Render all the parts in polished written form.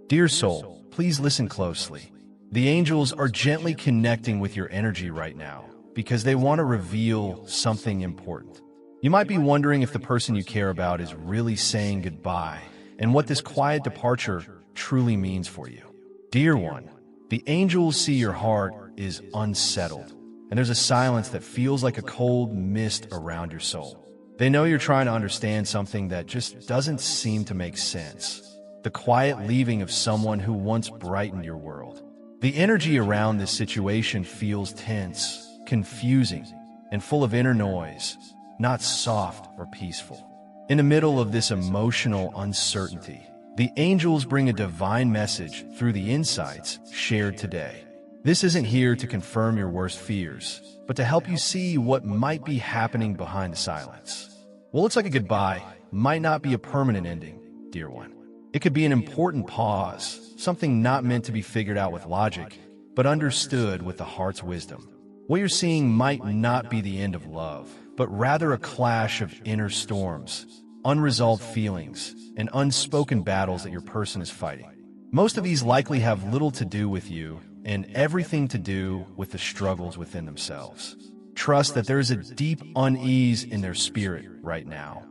Dear soul, please listen closely. The angels are gently connecting with your energy right now because they want to reveal something important. You might be wondering if the person you care about is really saying goodbye and what this quiet departure truly means for you. Dear one, the angels see your heart is unsettled, and there's a silence that feels like a cold mist around your soul. They know you're trying to understand something that just doesn't seem to make sense. The quiet leaving of someone who once brightened your world. The energy around this situation feels tense, confusing, and full of inner noise, not soft or peaceful. In the middle of this emotional uncertainty, the angels bring a divine message through the insights shared today. This isn't here to confirm your worst fears, but to help you see what might be happening behind the silence. What looks like a goodbye might not be a permanent ending, dear one. It could be an important pause, something not meant to be figured out with logic, but understood with the heart's wisdom. What you're seeing might not be the end of love, but rather a clash of inner storms, unresolved feelings, and unspoken battles that your person is fighting. Most of these likely have little to do with you and everything to do with the struggles within themselves. Trust that there is a deep unease in their spirit right now,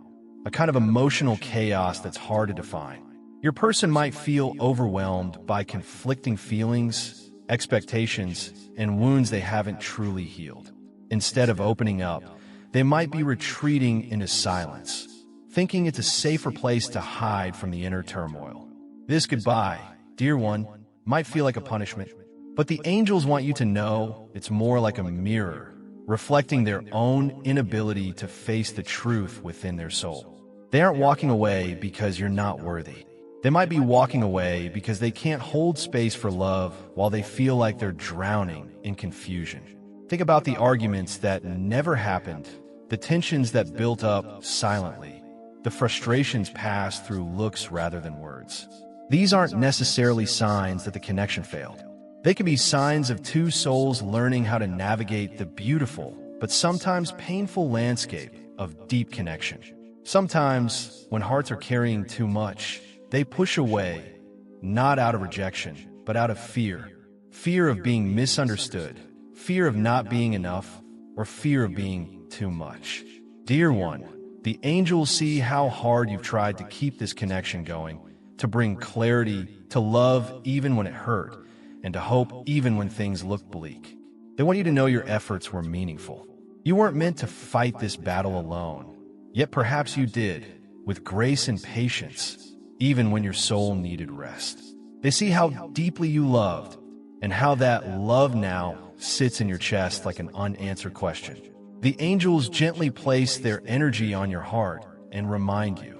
a kind of emotional chaos that's hard to define. Your person might feel overwhelmed by conflicting feelings, expectations, and wounds they haven't truly healed. Instead of opening up, they might be retreating into silence, thinking it's a safer place to hide from the inner turmoil. This goodbye, dear one, might feel like a punishment, but the angels want you to know it's more like a mirror, reflecting their own inability to face the truth within their soul. They aren't walking away because you're not worthy. They might be walking away because they can't hold space for love while they feel like they're drowning in confusion. Think about the arguments that never happened, the tensions that built up silently, the frustrations passed through looks rather than words. These aren't necessarily signs that the connection failed. They can be signs of two souls learning how to navigate the beautiful, but sometimes painful landscape of deep connection. Sometimes, when hearts are carrying too much, they push away, not out of rejection, but out of fear. Fear of being misunderstood, fear of not being enough, or fear of being too much. Dear one, the angels see how hard you've tried to keep this connection going, to bring clarity, to love even when it hurt, and to hope even when things looked bleak. They want you to know your efforts were meaningful. You weren't meant to fight this battle alone, yet perhaps you did, with grace and patience, even when your soul needed rest. They see how deeply you loved, and how that love now sits in your chest like an unanswered question. The angels gently place their energy on your heart and remind you,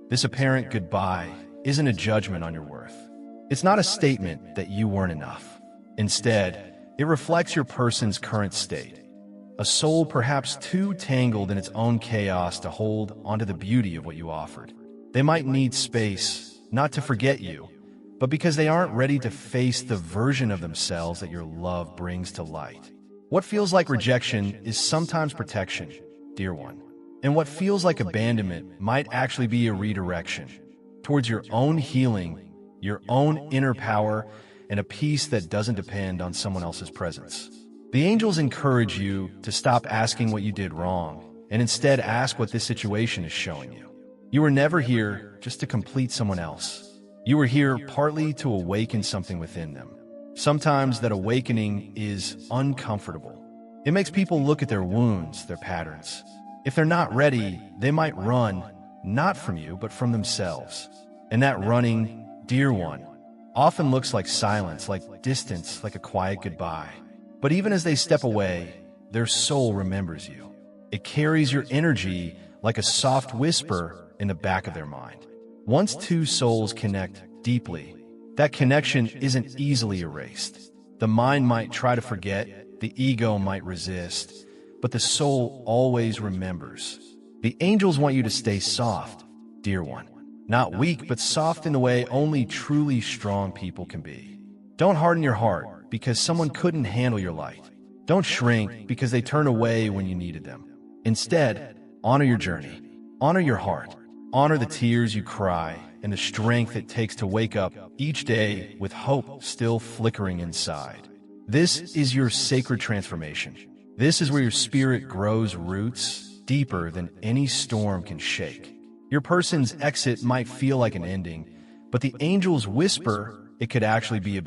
this apparent goodbye isn't a judgment on your worth. It's not a statement that you weren't enough. Instead, it reflects your person's current state, a soul perhaps too tangled in its own chaos to hold onto the beauty of what you offered. They might need space, not to forget you, but because they aren't ready to face the version of themselves that your love brings to light. What feels like rejection is sometimes protection, dear one. And what feels like abandonment might actually be a redirection towards your own healing, your own inner power, and a peace that doesn't depend on someone else's presence. The angels encourage you to stop asking what you did wrong, and instead ask what this situation is showing you. You were never here just to complete someone else. You were here partly to awaken something within them. Sometimes that awakening is uncomfortable. It makes people look at their wounds, their patterns. If they're not ready, they might run, not from you, but from themselves. And that running, dear one, often looks like silence, like distance, like a quiet goodbye. But even as they step away, their soul remembers you. It carries your energy like a soft whisper in the back of their mind. Once two souls connect deeply, that connection isn't easily erased. The mind might try to forget, the ego might resist, but the soul always remembers. The angels want you to stay soft, dear one. Not weak, but soft in the way only truly strong people can be. Don't harden your heart because someone couldn't handle your light. Don't shrink because they turned away when you needed them. Instead, honor your journey, honor your heart, honor the tears you cry, and the strength it takes to wake up each day with hope still flickering inside. This is your sacred transformation. This is where your spirit grows roots deeper than any storm can shake. Your person's exit might feel like an ending, but the angels whisper it could actually be a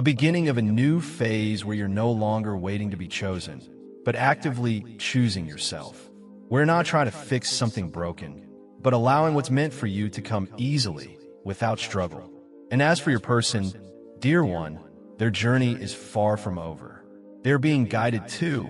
beginning of a new phase where you're no longer waiting to be chosen, but actively choosing yourself. We're not trying to fix something broken, but allowing what's meant for you to come easily, without struggle. And as for your person, dear one, their journey is far from over. They're being guided too,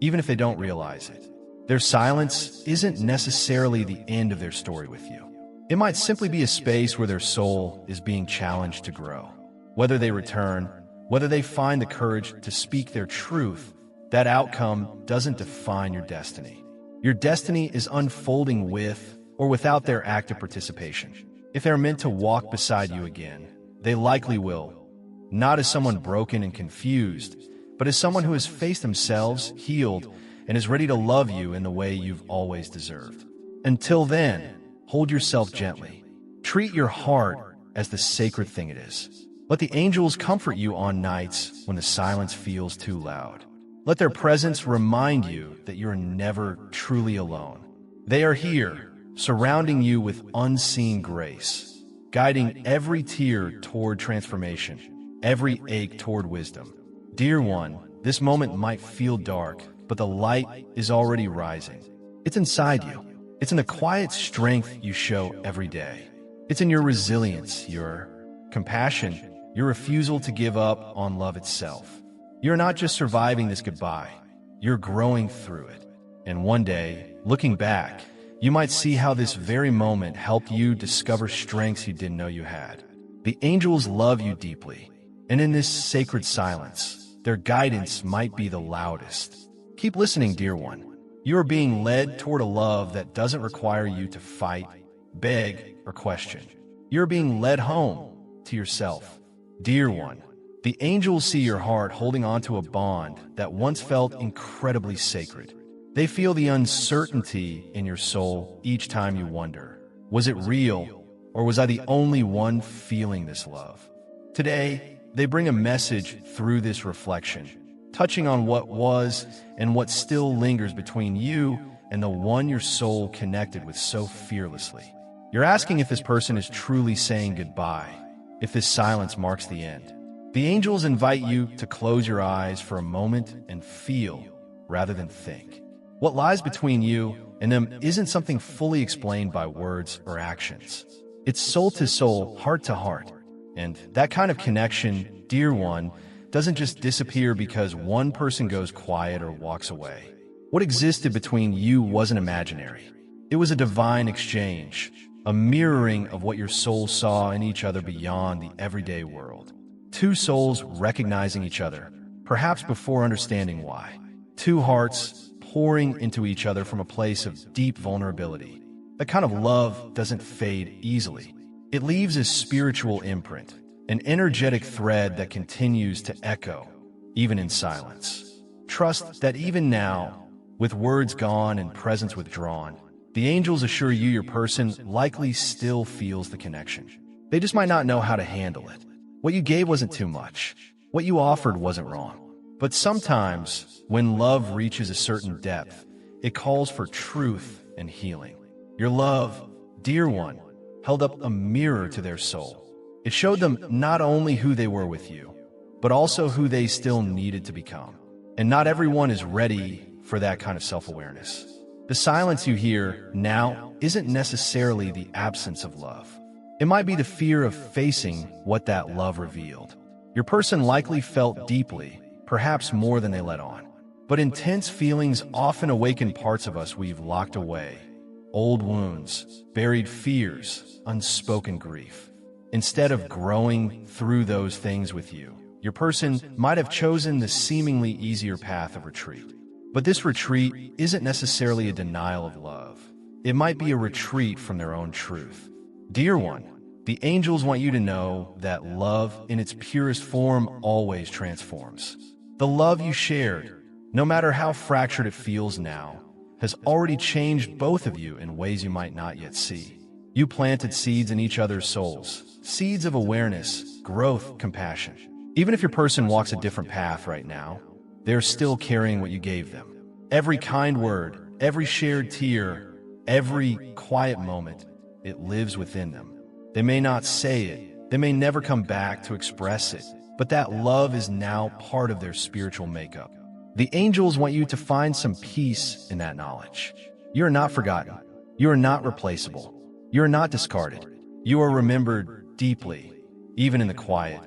even if they don't realize it. Their silence isn't necessarily the end of their story with you. It might simply be a space where their soul is being challenged to grow. Whether they return, whether they find the courage to speak their truth, that outcome doesn't define your destiny. Your destiny is unfolding with or without their active participation. If they're meant to walk beside you again, they likely will, not as someone broken and confused, but as someone who has faced themselves, healed, and is ready to love you in the way you've always deserved. Until then, hold yourself gently. Treat your heart as the sacred thing it is. Let the angels comfort you on nights when the silence feels too loud. Let their presence remind you that you're never truly alone. They are here, surrounding you with unseen grace, guiding every tear toward transformation, every ache toward wisdom. Dear one, this moment might feel dark, but the light is already rising. It's inside you. It's in the quiet strength you show every day. It's in your resilience, your compassion, your refusal to give up on love itself. You're not just surviving this goodbye, you're growing through it. And one day, looking back, you might see how this very moment helped you discover strengths you didn't know you had. The angels love you deeply, and in this sacred silence, their guidance might be the loudest. Keep listening, dear one. You are being led toward a love that doesn't require you to fight, beg, or question. You're being led home to yourself. Dear one, the angels see your heart holding on to a bond that once felt incredibly sacred. They feel the uncertainty in your soul each time you wonder, was it real, or was I the only one feeling this love? Today, they bring a message through this reflection, touching on what was and what still lingers between you and the one your soul connected with so fearlessly. You're asking if this person is truly saying goodbye, if this silence marks the end. The angels invite you to close your eyes for a moment and feel, rather than think. What lies between you and them isn't something fully explained by words or actions. It's soul to soul, heart to heart. And that kind of connection, dear one, doesn't just disappear because one person goes quiet or walks away. What existed between you wasn't imaginary. It was a divine exchange, a mirroring of what your soul saw in each other beyond the everyday world. Two souls recognizing each other, perhaps before understanding why. Two hearts pouring into each other from a place of deep vulnerability. That kind of love doesn't fade easily. It leaves a spiritual imprint, an energetic thread that continues to echo, even in silence. Trust that even now, with words gone and presence withdrawn, the angels assure you your person likely still feels the connection. They just might not know how to handle it. What you gave wasn't too much. What you offered wasn't wrong. But sometimes, when love reaches a certain depth, it calls for truth and healing. Your love, dear one, held up a mirror to their soul. It showed them not only who they were with you, but also who they still needed to become. And not everyone is ready for that kind of self-awareness. The silence you hear now isn't necessarily the absence of love. It might be the fear of facing what that love revealed. Your person likely felt deeply, perhaps more than they let on. But intense feelings often awaken parts of us we've locked away. Old wounds, buried fears, unspoken grief. Instead of growing through those things with you, your person might have chosen the seemingly easier path of retreat. But this retreat isn't necessarily a denial of love. It might be a retreat from their own truth. Dear one, the angels want you to know that love in its purest form always transforms. The love you shared, no matter how fractured it feels now, has already changed both of you in ways you might not yet see. You planted seeds in each other's souls, seeds of awareness, growth, compassion. Even if your person walks a different path right now, they're still carrying what you gave them. Every kind word, every shared tear, every quiet moment, it lives within them. They may not say it, they may never come back to express it, but that love is now part of their spiritual makeup. The angels want you to find some peace in that knowledge. You are not forgotten. You are not replaceable. You are not discarded. You are remembered deeply, even in the quiet,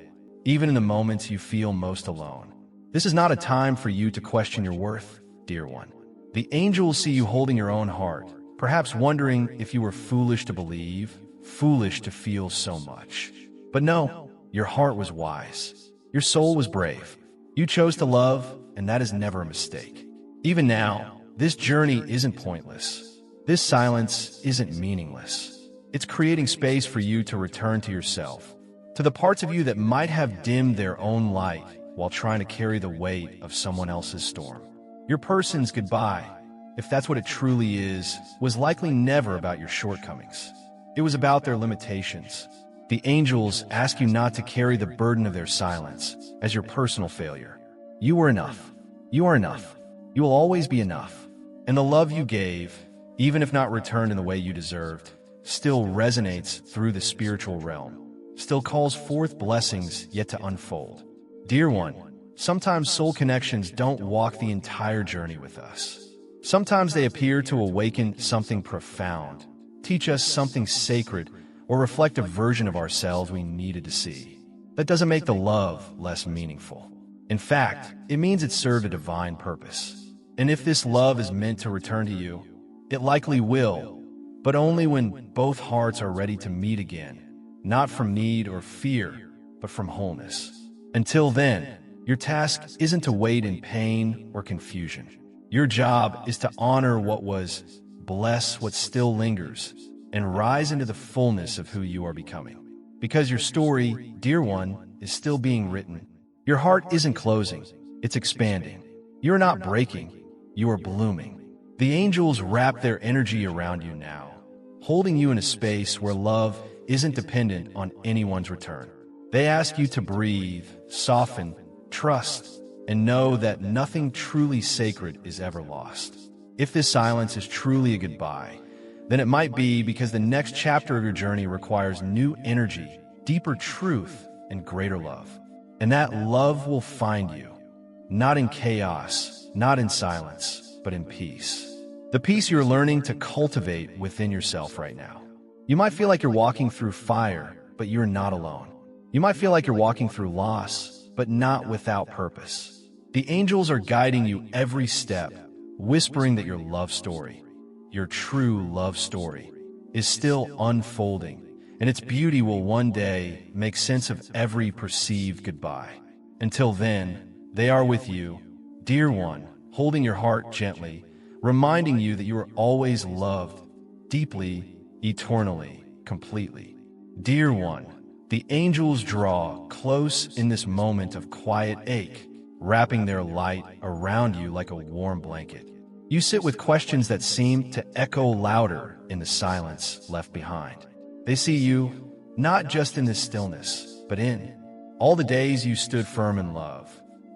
even in the moments you feel most alone. This is not a time for you to question your worth, dear one. The angels see you holding your own heart, perhaps wondering if you were foolish to believe, foolish to feel so much. But no, your heart was wise. Your soul was brave. You chose to love, and that is never a mistake. Even now, this journey isn't pointless. This silence isn't meaningless. It's creating space for you to return to yourself, to the parts of you that might have dimmed their own light while trying to carry the weight of someone else's storm. Your person's goodbye, if that's what it truly is, was likely never about your shortcomings. It was about their limitations. The angels ask you not to carry the burden of their silence as your personal failure. You were enough. You are enough. You will always be enough. And the love you gave, even if not returned in the way you deserved, still resonates through the spiritual realm, still calls forth blessings yet to unfold. Dear one, sometimes soul connections don't walk the entire journey with us. Sometimes they appear to awaken something profound, teach us something sacred, or reflect a version of ourselves we needed to see. That doesn't make the love less meaningful. In fact, it means it served a divine purpose. And if this love is meant to return to you, it likely will, but only when both hearts are ready to meet again, not from need or fear, but from wholeness. Until then, your task isn't to wait in pain or confusion. Your job is to honor what was, bless what still lingers, and rise into the fullness of who you are becoming. Because your story, dear one, is still being written. Your heart isn't closing, it's expanding. You're not breaking, you are blooming. The angels wrap their energy around you now, holding you in a space where love isn't dependent on anyone's return. They ask you to breathe, soften, trust, and know that nothing truly sacred is ever lost. If this silence is truly a goodbye, then it might be because the next chapter of your journey requires new energy, deeper truth, and greater love. And that love will find you, not in chaos, not in silence, but in peace. The peace you're learning to cultivate within yourself right now. You might feel like you're walking through fire, but you're not alone. You might feel like you're walking through loss, but not without purpose. The angels are guiding you every step, whispering that your love story, your true love story, is still unfolding, and its beauty will one day make sense of every perceived goodbye. Until then, they are with you, dear one, holding your heart gently, reminding you that you are always loved, deeply, eternally, completely. Dear one, the angels draw close in this moment of quiet ache, wrapping their light around you like a warm blanket. You sit with questions that seem to echo louder in the silence left behind. They see you, not just in this stillness, but in all the days you stood firm in love,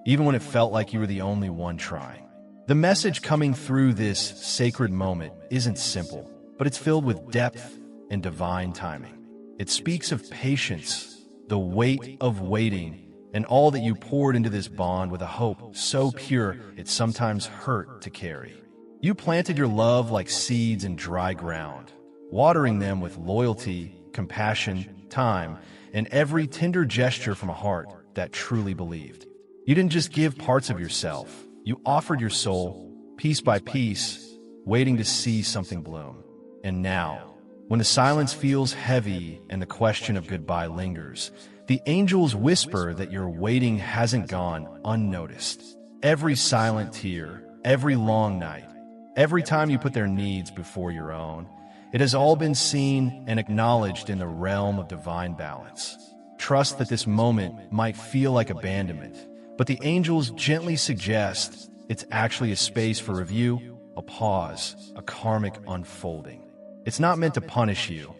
even when it felt like you were the only one trying. The message coming through this sacred moment isn't simple, but it's filled with depth and divine timing. It speaks of patience, the weight of waiting, and all that you poured into this bond with a hope so pure it sometimes hurt to carry. You planted your love like seeds in dry ground, watering them with loyalty, compassion, time, and every tender gesture from a heart that truly believed. You didn't just give parts of yourself, you offered your soul, piece by piece, waiting to see something bloom. And now, when the silence feels heavy and the question of goodbye lingers, the angels whisper that your waiting hasn't gone unnoticed. Every silent tear, every long night, every time you put their needs before your own, it has all been seen and acknowledged in the realm of divine balance. Trust that this moment might feel like abandonment, but the angels gently suggest it's actually a space for review, a pause, a karmic unfolding. It's not meant to punish you.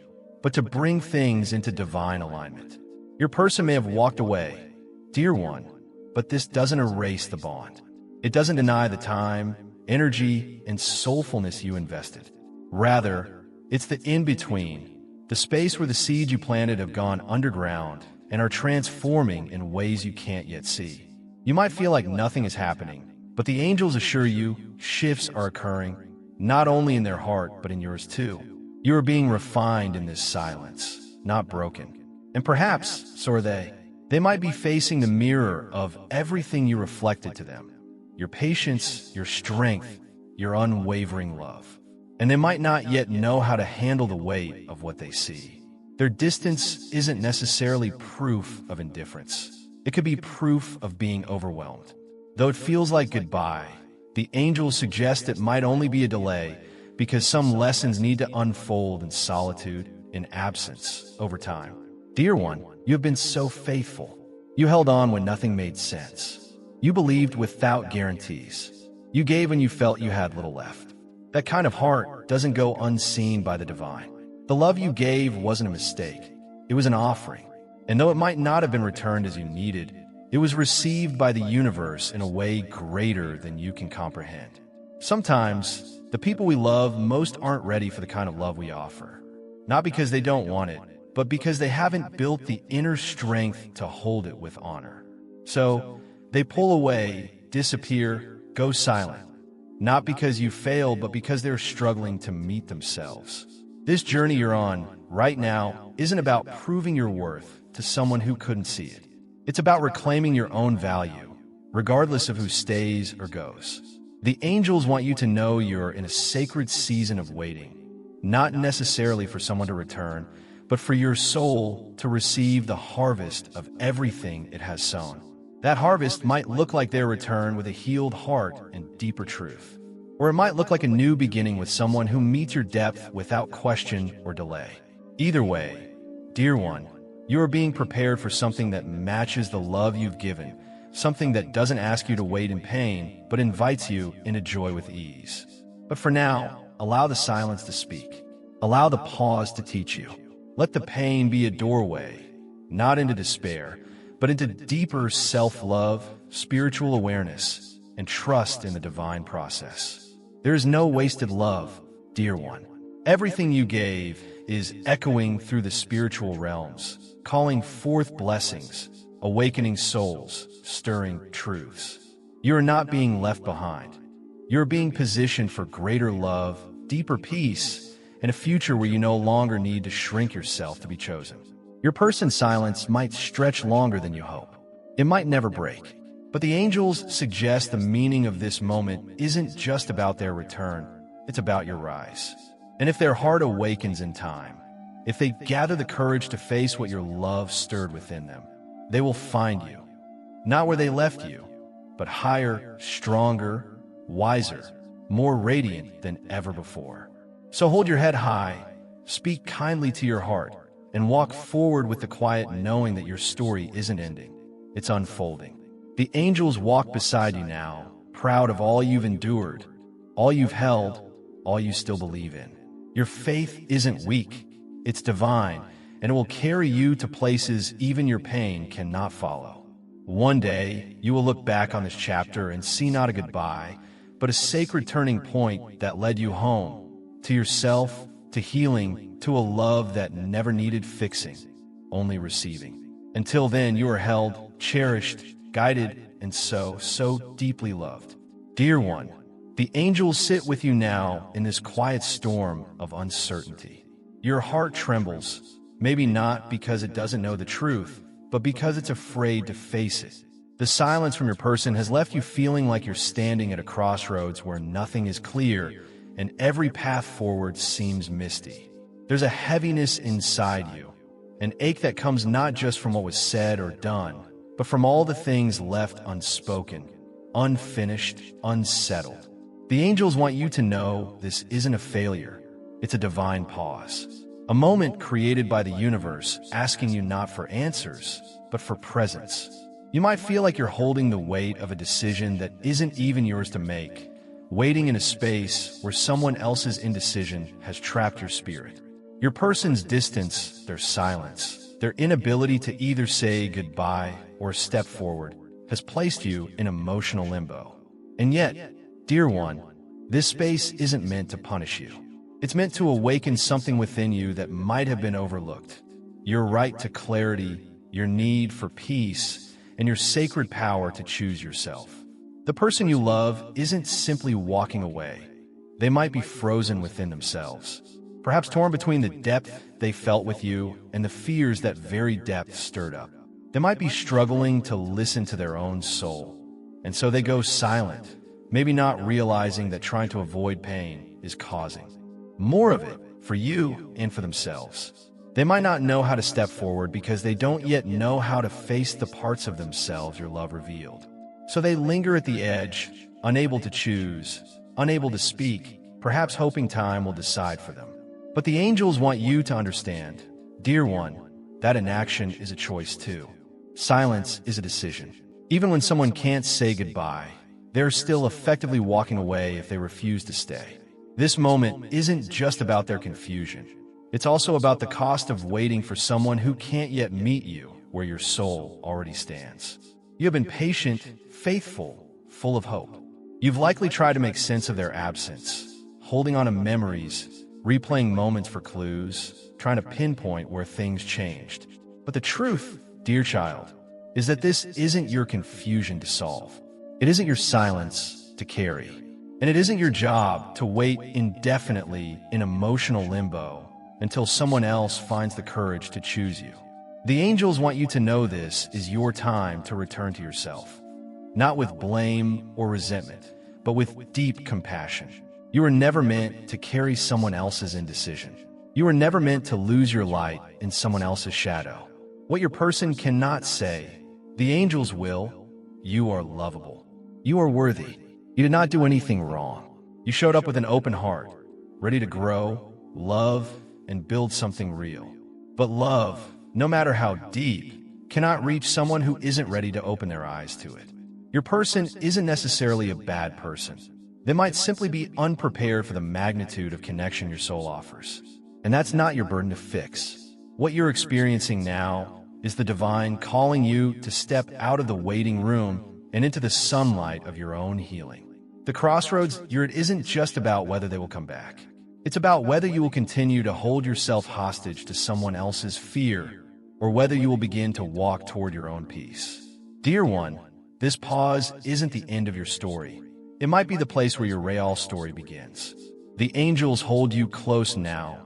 but to bring things into divine alignment. Your person may have walked away, dear one, but this doesn't erase the bond. It doesn't deny the time, energy, and soulfulness you invested. Rather, it's the in-between, the space where the seeds you planted have gone underground and are transforming in ways you can't yet see. You might feel like nothing is happening, but the angels assure you shifts are occurring, not only in their heart, but in yours too. You are being refined in this silence, not broken. And perhaps, so are they. They might be facing the mirror of everything you reflected to them. Your patience, your strength, your unwavering love. And they might not yet know how to handle the weight of what they see. Their distance isn't necessarily proof of indifference. It could be proof of being overwhelmed. Though it feels like goodbye, the angels suggest it might only be a delay because some lessons need to unfold in solitude, in absence, over time. Dear one, you have been so faithful. You held on when nothing made sense. You believed without guarantees. You gave when you felt you had little left. That kind of heart doesn't go unseen by the divine. The love you gave wasn't a mistake. It was an offering. And though it might not have been returned as you needed, it was received by the universe in a way greater than you can comprehend. Sometimes, the people we love most aren't ready for the kind of love we offer. Not because they don't want it, but because they haven't built the inner strength to hold it with honor. So, they pull away, disappear, go silent. Not because you failed, but because they're struggling to meet themselves. This journey you're on right now isn't about proving your worth to someone who couldn't see it. It's about reclaiming your own value, regardless of who stays or goes. The angels want you to know you're in a sacred season of waiting, not necessarily for someone to return, but for your soul to receive the harvest of everything it has sown. That harvest might look like their return with a healed heart and deeper truth. Or it might look like a new beginning with someone who meets your depth without question or delay. Either way, dear one, you are being prepared for something that matches the love you've given, something that doesn't ask you to wait in pain, but invites you into joy with ease. But for now, allow the silence to speak. Allow the pause to teach you. Let the pain be a doorway, not into despair, but into deeper self-love, spiritual awareness, and trust in the divine process. There is no wasted love, dear one. Everything you gave is echoing through the spiritual realms, calling forth blessings, awakening souls, stirring truths. You are not being left behind. You are being positioned for greater love, deeper peace, and a future where you no longer need to shrink yourself to be chosen. Your person's silence might stretch longer than you hope. It might never break. But the angels suggest the meaning of this moment isn't just about their return, it's about your rise. And if their heart awakens in time, if they gather the courage to face what your love stirred within them, they will find you. Not where they left you, but higher, stronger, wiser, more radiant than ever before. So hold your head high, speak kindly to your heart, and walk forward with the quiet knowing that your story isn't ending, it's unfolding. The angels walk beside you now, proud of all you've endured, all you've held, all you still believe in. Your faith isn't weak, it's divine, and it will carry you to places even your pain cannot follow. One day, you will look back on this chapter and see not a goodbye, but a sacred turning point that led you home, to yourself, to healing, to a love that never needed fixing, only receiving. Until then, you are held, cherished, guided, and so deeply loved. Dear one, the angels sit with you now in this quiet storm of uncertainty. Your heart trembles, maybe not because it doesn't know the truth, but because it's afraid to face it. The silence from your person has left you feeling like you're standing at a crossroads where nothing is clear and every path forward seems misty. There's a heaviness inside you, an ache that comes not just from what was said or done, but from all the things left unspoken, unfinished, unsettled. The angels want you to know this isn't a failure, it's a divine pause. A moment created by the universe asking you not for answers, but for presence. You might feel like you're holding the weight of a decision that isn't even yours to make, waiting in a space where someone else's indecision has trapped your spirit. Your person's distance, their silence, their inability to either say goodbye or step forward has placed you in emotional limbo. And yet, dear one, this space isn't meant to punish you. It's meant to awaken something within you that might have been overlooked. Your right to clarity, your need for peace, and your sacred power to choose yourself. The person you love isn't simply walking away. They might be frozen within themselves, perhaps torn between the depth they felt with you and the fears that very depth stirred up. They might be struggling to listen to their own soul, and so they go silent, maybe not realizing that trying to avoid pain is causing more of it for you and for themselves. They might not know how to step forward because they don't yet know how to face the parts of themselves your love revealed. So they linger at the edge, unable to choose, unable to speak, perhaps hoping time will decide for them. But the angels want you to understand, dear one, that inaction is a choice too. Silence is a decision. Even when someone can't say goodbye, they're still effectively walking away if they refuse to stay. This moment isn't just about their confusion. It's also about the cost of waiting for someone who can't yet meet you where your soul already stands. You have been patient, faithful, full of hope. You've likely tried to make sense of their absence, holding on to memories, replaying moments for clues, trying to pinpoint where things changed. But the truth, dear child, is that this isn't your confusion to solve. It isn't your silence to carry. And it isn't your job to wait indefinitely in emotional limbo until someone else finds the courage to choose you. The angels want you to know this is your time to return to yourself, not with blame or resentment, but with deep compassion. You were never meant to carry someone else's indecision. You were never meant to lose your light in someone else's shadow. What your person cannot say, the angels will. You are lovable. You are worthy. You did not do anything wrong. You showed up with an open heart, ready to grow, love, and build something real. But love, no matter how deep, cannot reach someone who isn't ready to open their eyes to it. Your person isn't necessarily a bad person. They might simply be unprepared for the magnitude of connection your soul offers. And that's not your burden to fix. What you're experiencing now is the divine calling you to step out of the waiting room and into the sunlight of your own healing. The crossroads you're at isn't just about whether they will come back. It's about whether you will continue to hold yourself hostage to someone else's fear, or whether you will begin to walk toward your own peace. Dear one, this pause isn't the end of your story. It might be the place where your real story begins. The angels hold you close now,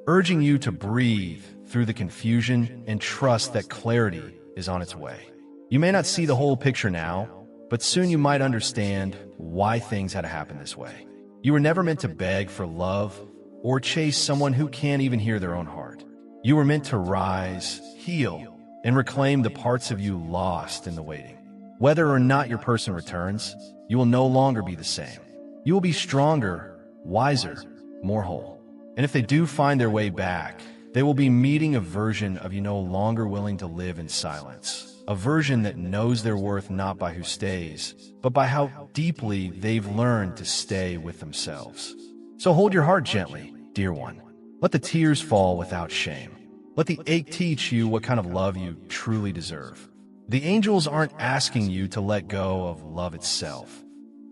urging you to breathe through the confusion and trust that clarity is on its way. You may not see the whole picture now, but soon you might understand why things had to happen this way. You were never meant to beg for love or chase someone who can't even hear their own heart. You were meant to rise, heal, and reclaim the parts of you lost in the waiting. Whether or not your person returns, you will no longer be the same. You will be stronger, wiser, more whole. And if they do find their way back, they will be meeting a version of you no longer willing to live in silence. A version that knows their worth not by who stays, but by how deeply they've learned to stay with themselves. So hold your heart gently, dear one. Let the tears fall without shame. Let the ache teach you what kind of love you truly deserve. The angels aren't asking you to let go of love itself.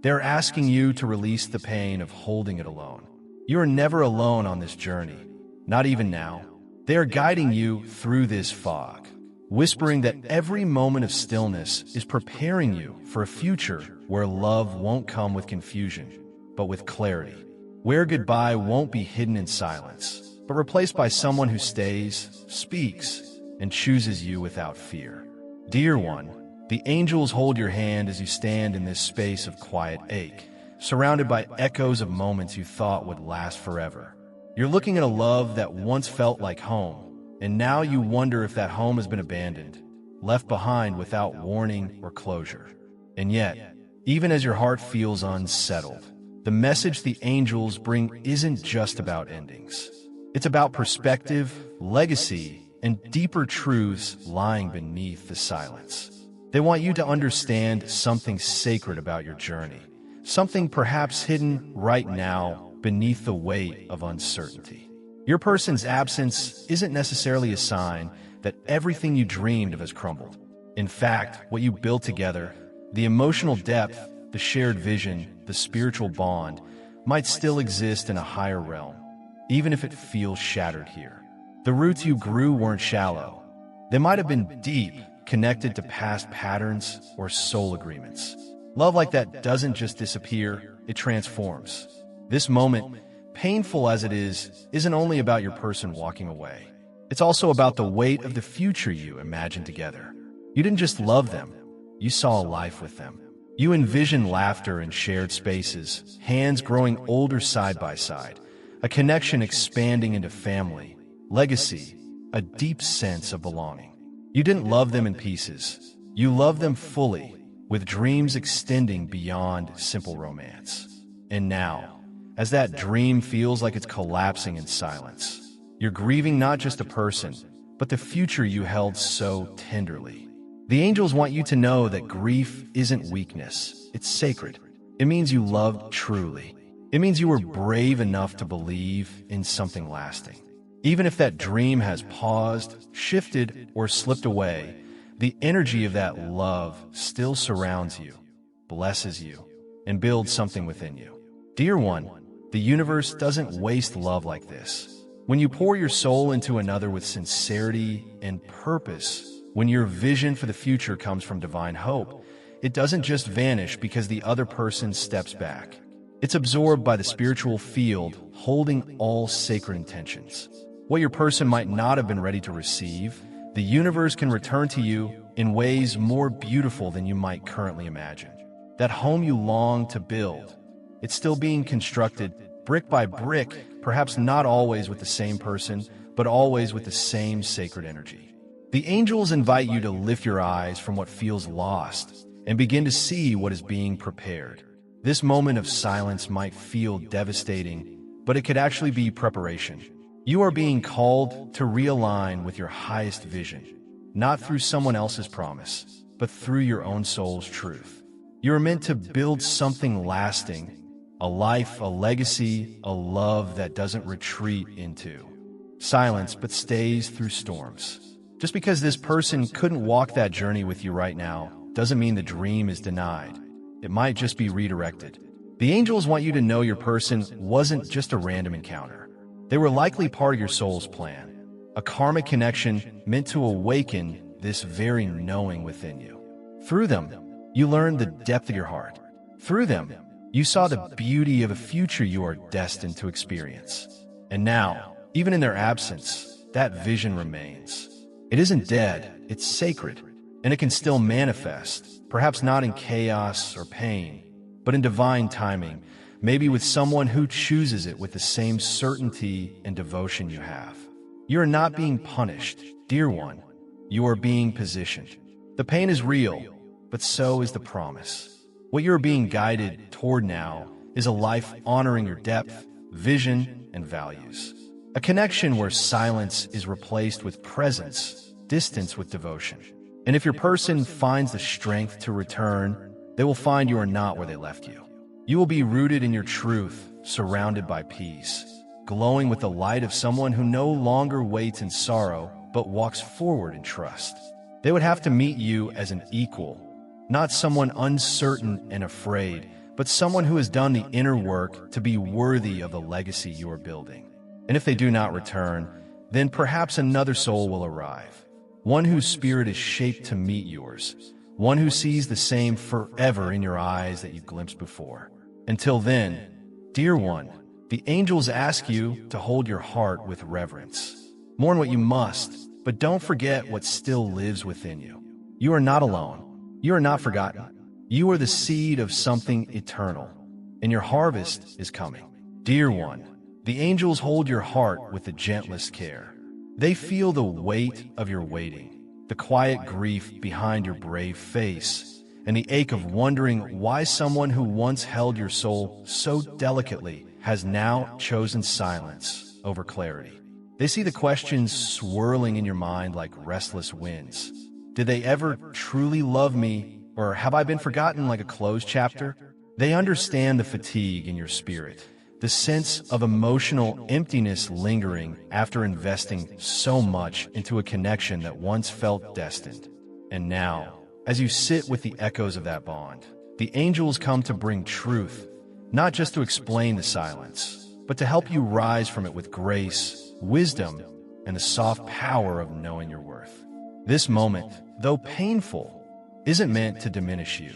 They're asking you to release the pain of holding it alone. You are never alone on this journey, not even now. They are guiding you through this fog, whispering that every moment of stillness is preparing you for a future where love won't come with confusion, but with clarity, where goodbye won't be hidden in silence, but replaced by someone who stays, speaks, and chooses you without fear. Dear one, the angels hold your hand as you stand in this space of quiet ache, surrounded by echoes of moments you thought would last forever. You're looking at a love that once felt like home, and now you wonder if that home has been abandoned, left behind without warning or closure. And yet, even as your heart feels unsettled, the message the angels bring isn't just about endings. It's about perspective, legacy, and deeper truths lying beneath the silence. They want you to understand something sacred about your journey, something perhaps hidden right now beneath the weight of uncertainty. Your person's absence isn't necessarily a sign that everything you dreamed of has crumbled. In fact, what you built together, the emotional depth, the shared vision, the spiritual bond, might still exist in a higher realm, even if it feels shattered here. The roots you grew weren't shallow. They might have been deep, connected to past patterns or soul agreements. Love like that doesn't just disappear, it transforms. This moment, painful as it is, isn't only about your person walking away. It's also about the weight of the future you imagined together. You didn't just love them, you saw a life with them. You envisioned laughter in shared spaces, hands growing older side by side, a connection expanding into family, legacy, a deep sense of belonging. You didn't love them in pieces. You loved them fully, with dreams extending beyond simple romance. And now, as that dream feels like it's collapsing in silence, you're grieving not just a person, but the future you held so tenderly. The angels want you to know that grief isn't weakness, it's sacred. It means you loved truly. It means you were brave enough to believe in something lasting. Even if that dream has paused, shifted, or slipped away, the energy of that love still surrounds you, blesses you, and builds something within you. Dear one, the universe doesn't waste love like this. When you pour your soul into another with sincerity and purpose, when your vision for the future comes from divine hope, it doesn't just vanish because the other person steps back. It's absorbed by the spiritual field, holding all sacred intentions. What your person might not have been ready to receive, the universe can return to you in ways more beautiful than you might currently imagine. That home you long to build, it's still being constructed brick by brick, perhaps not always with the same person, but always with the same sacred energy. The angels invite you to lift your eyes from what feels lost and begin to see what is being prepared. This moment of silence might feel devastating, but it could actually be preparation. You are being called to realign with your highest vision, not through someone else's promise, but through your own soul's truth. You are meant to build something lasting, a life, a legacy, a love that doesn't retreat into silence but stays through storms. Just because this person couldn't walk that journey with you right now doesn't mean the dream is denied. It might just be redirected. The angels want you to know your person wasn't just a random encounter. They were likely part of your soul's plan, a karmic connection meant to awaken this very knowing within you. Through them, you learned the depth of your heart. Through them, you saw the beauty of a future you are destined to experience. And now, even in their absence, that vision remains. It isn't dead, it's sacred, and it can still manifest, perhaps not in chaos or pain, but in divine timing, maybe with someone who chooses it with the same certainty and devotion you have. You are not being punished, dear one. You are being positioned. The pain is real, but so is the promise. What you are being guided toward now is a life honoring your depth, vision, and values. A connection where silence is replaced with presence, distance with devotion. And if your person finds the strength to return, they will find you are not where they left you. You will be rooted in your truth, surrounded by peace, glowing with the light of someone who no longer waits in sorrow, but walks forward in trust. They would have to meet you as an equal, not someone uncertain and afraid, but someone who has done the inner work to be worthy of the legacy you are building. And if they do not return, then perhaps another soul will arrive, one whose spirit is shaped to meet yours, one who sees the same forever in your eyes that you glimpsed before. Until then, dear one, the angels ask you to hold your heart with reverence. Mourn what you must, but don't forget what still lives within you. You are not alone. You are not forgotten. You are the seed of something eternal, and your harvest is coming. Dear one, the angels hold your heart with the gentlest care. They feel the weight of your waiting, the quiet grief behind your brave face, and the ache of wondering why someone who once held your soul so delicately has now chosen silence over clarity. They see the questions swirling in your mind like restless winds. Did they ever truly love me, or have I been forgotten like a closed chapter? They understand the fatigue in your spirit, the sense of emotional emptiness lingering after investing so much into a connection that once felt destined. And now, as you sit with the echoes of that bond, the angels come to bring truth, not just to explain the silence, but to help you rise from it with grace, wisdom, and the soft power of knowing your worth. This moment, though painful, isn't meant to diminish you.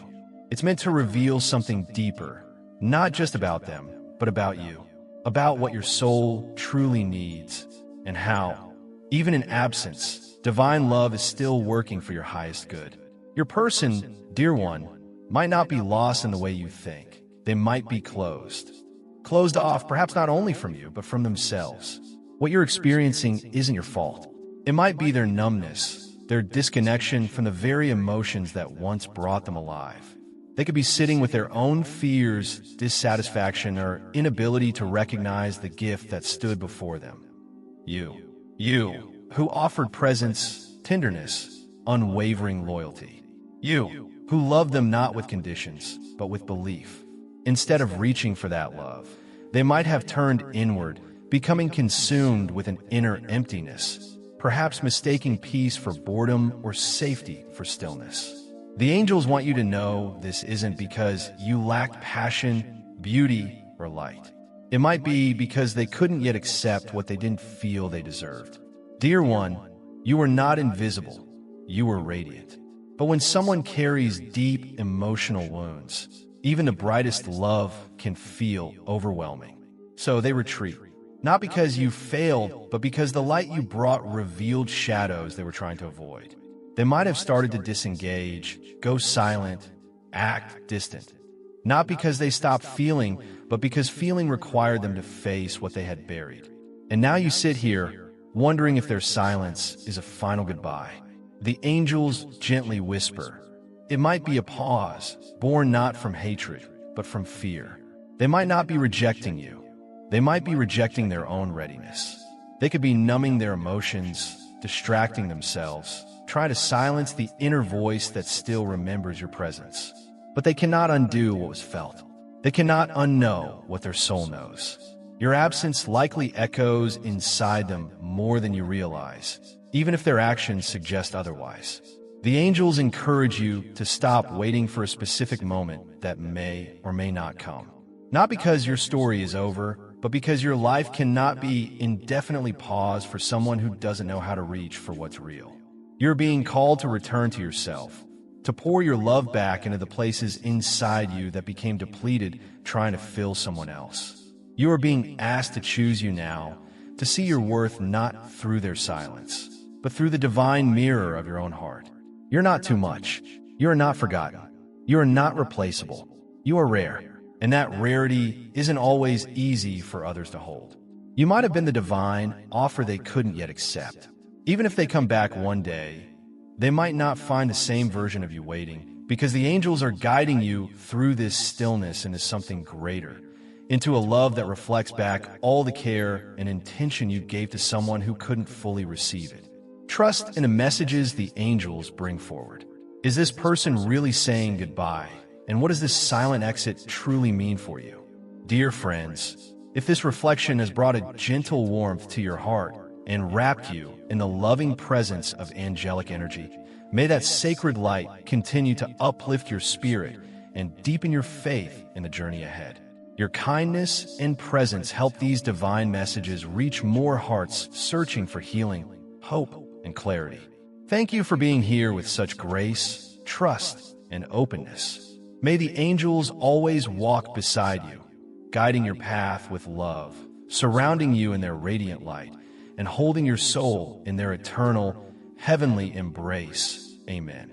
It's meant to reveal something deeper, not just about them, but about you, about what your soul truly needs, and how, even in absence, divine love is still working for your highest good. Your person, dear one, might not be lost in the way you think. They might be closed off, perhaps not only from you, but from themselves. What you're experiencing isn't your fault. It might be their numbness, their disconnection from the very emotions that once brought them alive. They could be sitting with their own fears, dissatisfaction, or inability to recognize the gift that stood before them. You, who offered presence, tenderness, unwavering loyalty. You, who loved them not with conditions, but with belief. Instead of reaching for that love, they might have turned inward, becoming consumed with an inner emptiness, perhaps mistaking peace for boredom or safety for stillness. The angels want you to know this isn't because you lacked passion, beauty, or light. It might be because they couldn't yet accept what they didn't feel they deserved. Dear one, you are not invisible. You are radiant. But when someone carries deep emotional wounds, even the brightest love can feel overwhelming. So they retreat, not because you failed, but because the light you brought revealed shadows they were trying to avoid. They might have started to disengage, go silent, act distant. Not because they stopped feeling, but because feeling required them to face what they had buried. And now you sit here, wondering if their silence is a final goodbye. The angels gently whisper. It might be a pause, born not from hatred, but from fear. They might not be rejecting you. They might be rejecting their own readiness. They could be numbing their emotions, distracting themselves, try to silence the inner voice that still remembers your presence. But they cannot undo what was felt. They cannot unknow what their soul knows. Your absence likely echoes inside them more than you realize, even if their actions suggest otherwise. The angels encourage you to stop waiting for a specific moment that may or may not come. Not because your story is over, but because your life cannot be indefinitely paused for someone who doesn't know how to reach for what's real. You're being called to return to yourself, to pour your love back into the places inside you that became depleted trying to fill someone else. You are being asked to choose you now, to see your worth not through their silence, but through the divine mirror of your own heart. You're not too much. You are not forgotten. You are not replaceable. You are rare, and that rarity isn't always easy for others to hold. You might have been the divine offer they couldn't yet accept. Even if they come back one day, they might not find the same version of you waiting, because the angels are guiding you through this stillness into something greater, into a love that reflects back all the care and intention you gave to someone who couldn't fully receive it. Trust in the messages the angels bring forward. Is this person really saying goodbye? And what does this silent exit truly mean for you? Dear friends, if this reflection has brought a gentle warmth to your heart and wrapped you in the loving presence of angelic energy, may that sacred light continue to uplift your spirit and deepen your faith in the journey ahead. Your kindness and presence help these divine messages reach more hearts searching for healing, hope, and clarity. Thank you for being here with such grace, trust, and openness. May the angels always walk beside you, guiding your path with love, surrounding you in their radiant light, and holding your soul in their eternal, heavenly embrace. Amen.